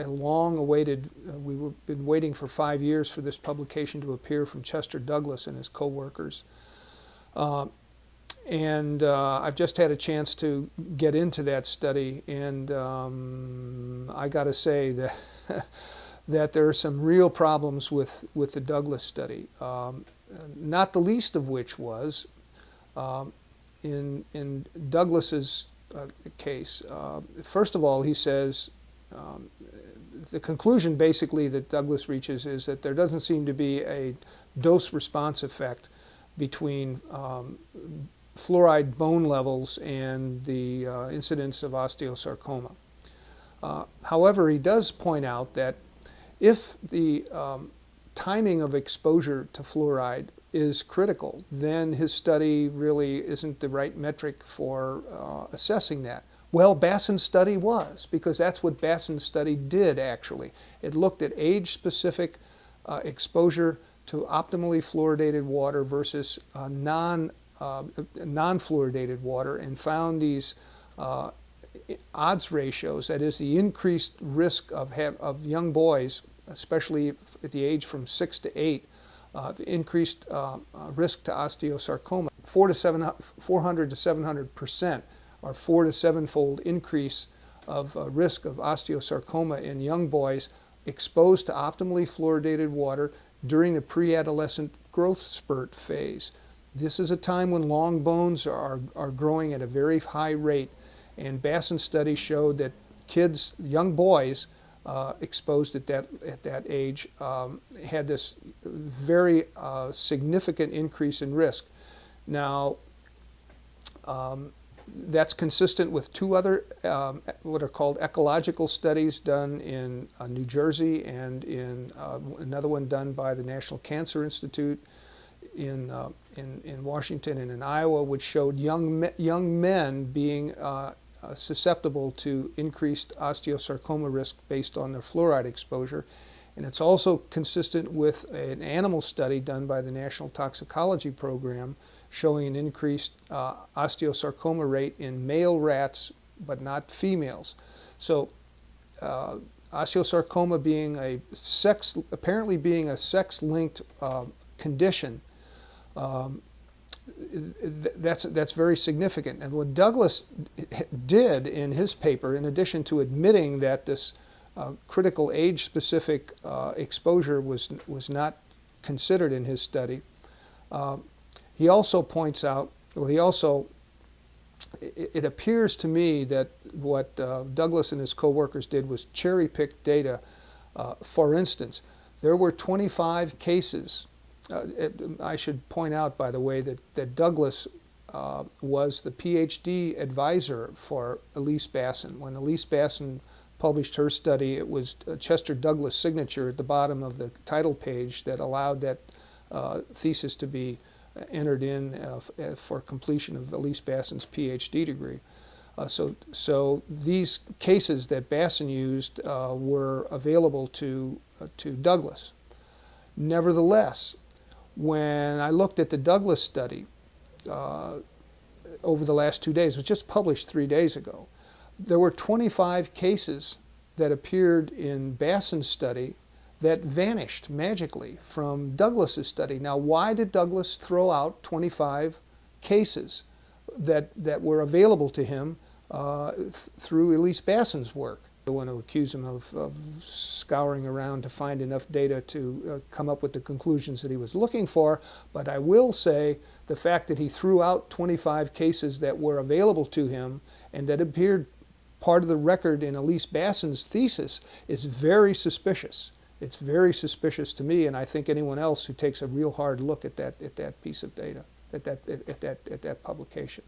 a long-awaited, we've been waiting for 5 years for this publication to appear from Chester Douglas and his co-workers. I've just had a chance to get into that study, and I got to say that that there are some real problems with the Douglas study, not the least of which was in Douglas's case. First of all, he says the conclusion basically that Douglas reaches is that there doesn't seem to be a dose-response effect between fluoride bone levels and the incidence of osteosarcoma. However, he does point out that if the timing of exposure to fluoride is critical, then his study really isn't the right metric for assessing that. Well, Bassin's study was, because that's what Bassin's study did actually. It looked at age-specific exposure to optimally fluoridated water versus non-fluoridated water, and found these odds ratios, that is the increased risk of young boys, especially at the age from 6 to 8, increased risk to osteosarcoma, 400 to 700%, or 4 to 7-fold increase of risk of osteosarcoma in young boys exposed to optimally fluoridated water during the pre-adolescent growth spurt phase. This is a time when long bones are growing at a very high rate, and Bassin's study showed that kids, young boys, exposed at that age had this very significant increase in risk. Now, that's consistent with 2 other what are called ecological studies done in New Jersey, and in another one done by the National Cancer Institute in Washington and in Iowa, which showed young men being susceptible to increased osteosarcoma risk based on their fluoride exposure. And it's also consistent with an animal study done by the National Toxicology Program showing an increased osteosarcoma rate in male rats but not females. So osteosarcoma being apparently being a sex-linked condition, that's very significant. And what Douglas did in his paper, in addition to admitting that this critical age-specific exposure was not considered in his study, he also points out, it appears to me that what Douglas and his co-workers did was cherry-pick data. For instance, there were 25 cases. I should point out, by the way, that Douglas was the PhD advisor for Elise Bassin. When Elise Bassin published her study, it was Chester Douglas' signature at the bottom of the title page that allowed that thesis to be entered in for completion of Elise Bassin's PhD degree. So these cases that Bassin used were available to Douglas. Nevertheless, when I looked at the Douglas study over the last 2 days, it was just published 3 days ago, there were 25 cases that appeared in Bassin's study that vanished magically from Douglas's study. Now, why did Douglas throw out 25 cases that were available to him through Elise Bassin's work? I want to accuse him of scouring around to find enough data to come up with the conclusions that he was looking for, but I will say the fact that he threw out 25 cases that were available to him and that appeared part of the record in Elise Bassin's thesis is very suspicious. It's very suspicious to me, and I think anyone else who takes a real hard look at that piece of data, at that publication.